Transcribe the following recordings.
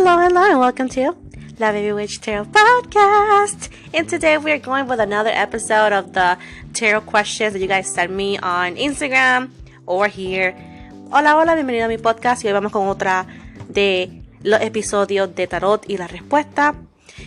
Hello, and welcome to La Baby Witch Tarot Podcast. And today we are going with another episode of the tarot questions that you guys sent me on Instagram or here. Hola, bienvenido a mi podcast. Y hoy vamos con otra de los episodios de tarot y la respuesta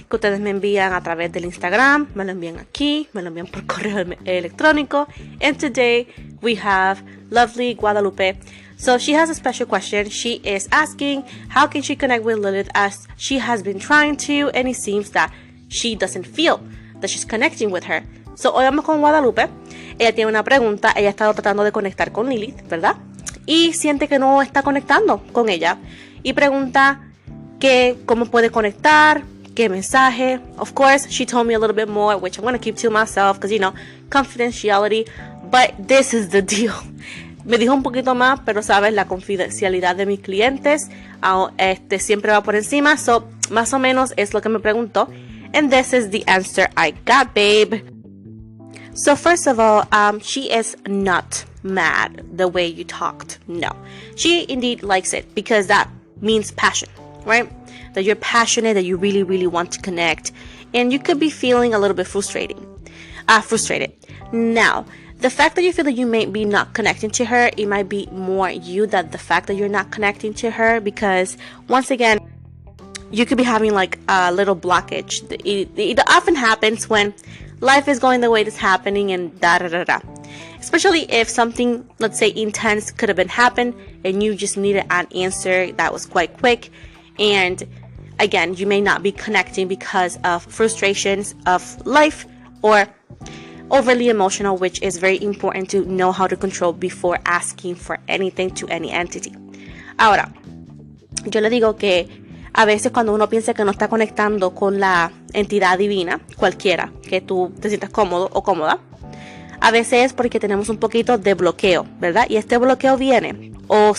que ustedes me envían a través del Instagram. Me lo envían aquí, me lo envían por correo electrónico. And today we have lovely Guadalupe. So she has a special question. She is asking how can she connect with Lilith as she has been trying to, and it seems that she doesn't feel that she's connecting with her. So hoy vamos con Guadalupe. Ella tiene una pregunta. Ella ha estado tratando de conectar con Lilith, ¿verdad? Y siente que no está conectando con ella. Y pregunta cómo puede conectar, qué mensaje. Of course, she told me a little bit more, which I'm going to keep to myself because, confidentiality. But this is the deal. Me dijo un poquito más, pero sabes, la confidencialidad de mis clientes siempre va por encima. So, más o menos es lo que me preguntó. And this is the answer I got, babe. So, first of all, she is not mad the way you talked. No. She indeed likes it because that means passion, right? That you're passionate, that you really, really want to connect. And you could be feeling a little bit frustrated. Now, the fact that you feel that you may be not connecting to her, it might be more you than the fact that you're not connecting to her, because once again, you could be having like a little blockage. It often happens when life is going the way it's happening and da-da-da-da. Especially if something, let's say, intense could have been happened and you just needed an answer that was quite quick. And again, you may not be connecting because of frustrations of life or overly emotional, which is very important to know how to control before asking for anything to any entity. Ahora, yo le digo que a veces cuando uno piensa que no está conectando con la entidad divina, cualquiera, que tú te sientas cómodo o cómoda, a veces es porque tenemos un poquito de bloqueo, ¿verdad? Y este bloqueo viene o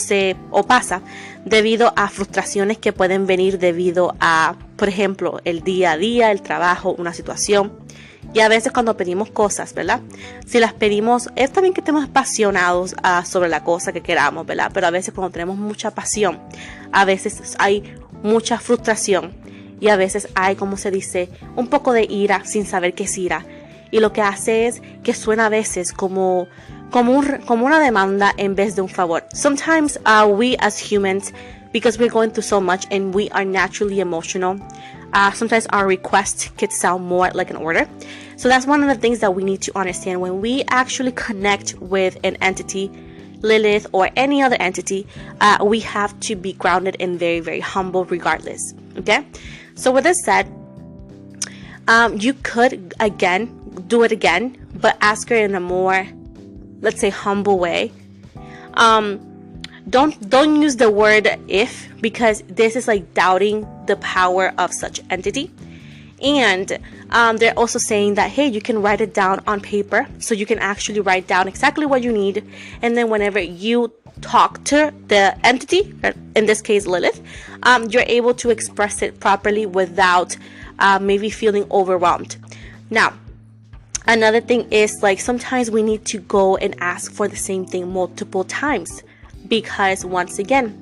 pasa debido a frustraciones que pueden venir debido a, por ejemplo, el día a día, el trabajo, una situación. Y a veces cuando pedimos cosas, ¿verdad? Si las pedimos, es también que estemos apasionados sobre la cosa que queramos, ¿verdad? Pero a veces cuando tenemos mucha pasión, a veces hay mucha frustración. Y a veces hay, como se dice, un poco de ira sin saber qué es ira. Y lo que hace es que suena a veces como una demanda en vez de un favor. Sometimes we as humans, because we're going through so much and we are naturally emotional, sometimes our request could sound more like an order. So that's one of the things that we need to understand. When we actually connect with an entity, Lilith or any other entity, we have to be grounded and very, very humble regardless. Okay? So with this said, you could do it again, but ask her in a more, let's say, humble way. Don't use the word if, because this is like doubting the power of such entity. And they're also saying that, hey, you can write it down on paper, so you can actually write down exactly what you need, and then whenever you talk to the entity, in this case Lilith, you're able to express it properly without maybe feeling overwhelmed. Now, another thing is, like, sometimes we need to go and ask for the same thing multiple times, because once again,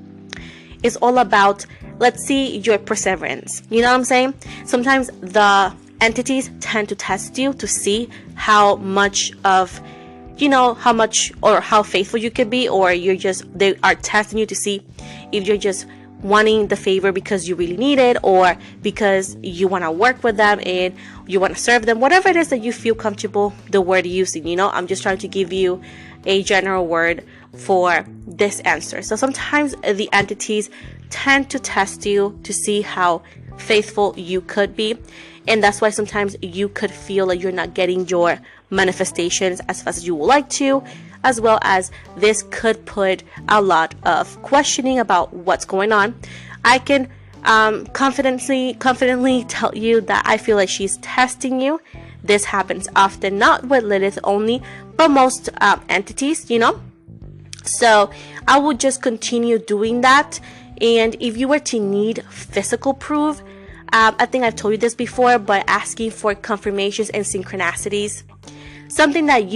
it's all about, let's see, your perseverance. You know what I'm saying? Sometimes the entities tend to test you to see how much of, how much or how faithful you could be, or they are testing you to see if you're just wanting the favor because you really need it, or because you want to work with them and you want to serve them, whatever it is that you feel comfortable the word using. I'm just trying to give you a general word for this answer. So sometimes the entities tend to test you to see how faithful you could be, and that's why sometimes you could feel like you're not getting your manifestations as fast as you would like to, as well as this could put a lot of questioning about what's going on. I can confidently tell you that I feel like she's testing you. This happens often, not with Lilith only, but most entities, So I would just continue doing that. And if you were to need physical proof, I think I've told you this before, but asking for confirmations and synchronicities, something that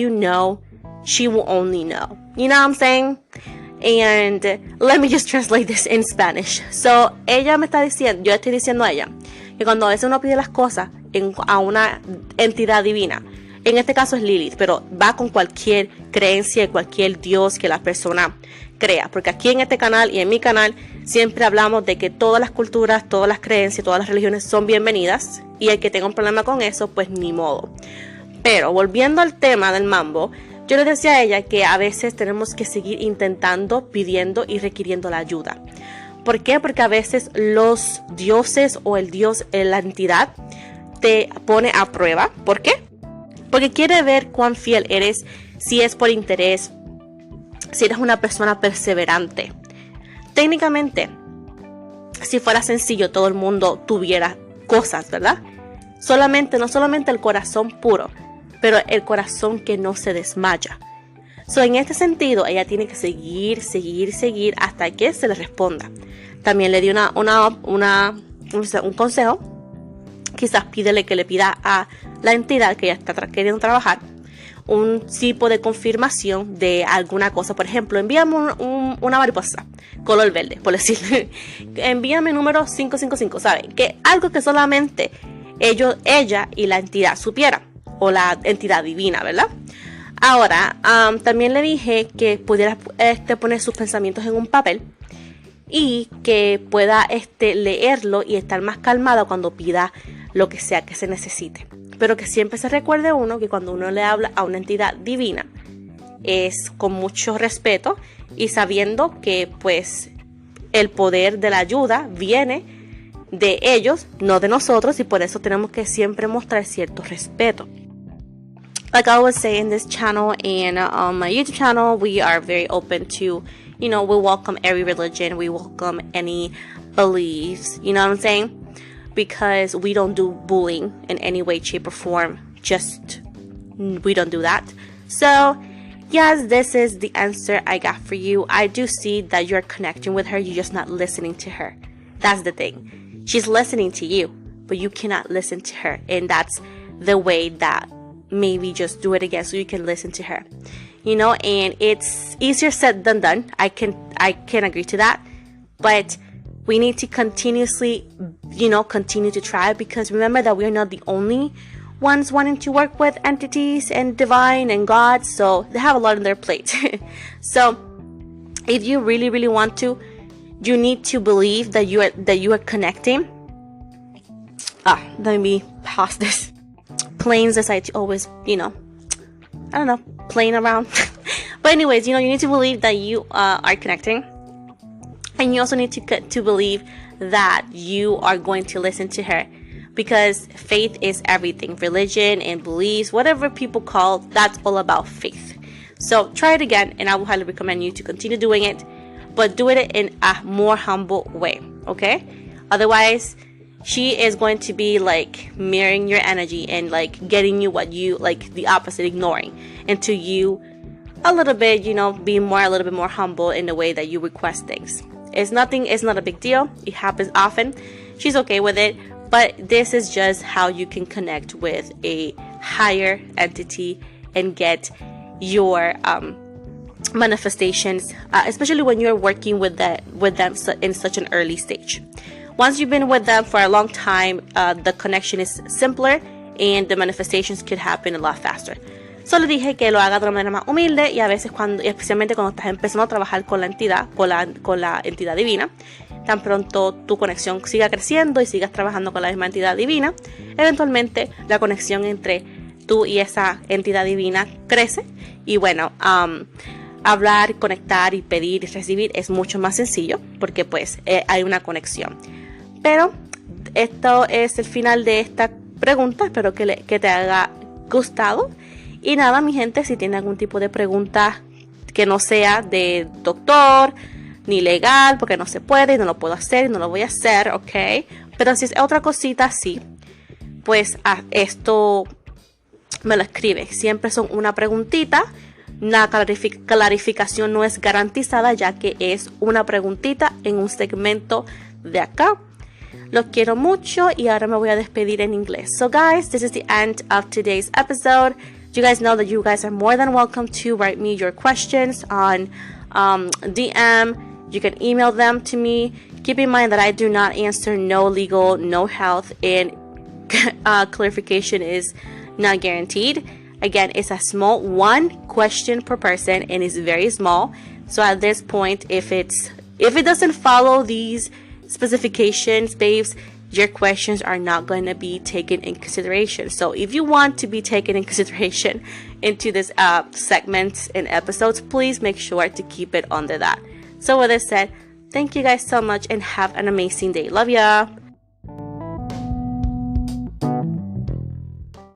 she will only know. You know what I'm saying? And let me just translate this in Spanish. So, ella me está diciendo, yo estoy diciendo a ella, que cuando a veces uno pide las cosas a una entidad divina, en este caso es Lilith, pero va con cualquier creencia, cualquier Dios que la persona crea. Porque aquí en este canal y en mi canal siempre hablamos de que todas las culturas, todas las creencias, todas las religiones son bienvenidas. Y el que tenga un problema con eso, pues ni modo. Pero volviendo al tema del mambo, yo le decía a ella que a veces tenemos que seguir intentando, pidiendo y requiriendo la ayuda. ¿Por qué? Porque a veces los dioses o el dios, la entidad, te pone a prueba. ¿Por qué? Porque quiere ver cuán fiel eres, si es por interés, si eres una persona perseverante. Técnicamente, si fuera sencillo, todo el mundo tuviera cosas, ¿verdad? No solamente el corazón puro, pero el corazón que no se desmaya. En este sentido, ella tiene que seguir hasta que se le responda. También le di un consejo. Quizás pídele que le pida a la entidad que ella está queriendo trabajar un tipo de confirmación de alguna cosa. Por ejemplo, envíame una mariposa color verde, por decirlo. Envíame número 555, ¿saben? Que algo que solamente ella y la entidad supieran, o la entidad divina, ¿verdad? Ahora, también le dije que pudiera poner sus pensamientos en un papel y que pueda leerlo y estar más calmada cuando pida lo que sea que se necesite. Pero que siempre se recuerde uno que cuando uno le habla a una entidad divina es con mucho respeto y sabiendo que pues el poder de la ayuda viene de ellos, no de nosotros, y por eso tenemos que siempre mostrar cierto respeto. Like I always say in this channel and on my YouTube channel, we are very open to, we welcome every religion, we welcome any beliefs, you know what I'm saying? Because we don't do bullying in any way, shape, or form. We don't do that. So, yes, this is the answer I got for you. I do see that you're connecting with her, you're just not listening to her. That's the thing. She's listening to you, but you cannot listen to her. And that's the way that maybe just do it again so you can listen to her. And it's easier said than done. I can agree to that. But we need to continuously, continue to try, because remember that we are not the only ones wanting to work with entities and divine and God, so they have a lot on their plate. So if you really, really want to, you need to believe that you are connecting. Let me pause this. Planes decide to always, playing around. But anyways, you need to believe that you are connecting. And you also need to believe that you are going to listen to her, because faith is everything. Religion and beliefs, whatever people call, that's all about faith. So try it again, and I will highly recommend you to continue doing it, but do it in a more humble way, okay? Otherwise, she is going to be like mirroring your energy and like getting you what you like, the opposite, ignoring, until you a little bit, be a little bit more humble in the way that you request things. It's not a big deal. It happens often. She's okay with it, but this is just how you can connect with a higher entity and get your manifestations, especially when you're working with them in such an early stage. Once you've been with them for a long time, the connection is simpler and the manifestations could happen a lot faster. Solo dije que lo haga de una manera más humilde, y a veces especialmente cuando estás empezando a trabajar con la entidad, con la entidad divina, tan pronto tu conexión siga creciendo y sigas trabajando con la misma entidad divina, eventualmente la conexión entre tú y esa entidad divina crece, y bueno, hablar, conectar y pedir y recibir es mucho más sencillo, porque pues hay una conexión. Pero esto es el final de esta pregunta. Espero que te haya gustado. Y nada, mi gente, si tienen algún tipo de pregunta que no sea de doctor ni legal, porque no se puede, no lo puedo hacer, no lo voy a hacer, ¿ok? Pero si es otra cosita, sí, pues esto me lo escribe. Siempre son una preguntita. La clarificación no es garantizada, ya que es una preguntita en un segmento de acá. Los quiero mucho y ahora me voy a despedir en inglés. So guys, this is the end of today's episode. You guys know that you guys are more than welcome to write me your questions on DM. You can email them to me. Keep in mind that I do not answer no legal, no health, and clarification is not guaranteed. Again, it's a small one question per person and it's very small. So at this point, if it doesn't follow these specifications, babes, your questions are not going to be taken in consideration. So if you want to be taken in consideration into this segments and episodes, please make sure to keep it under that. So with this said, thank you guys so much and have an amazing day. Love ya.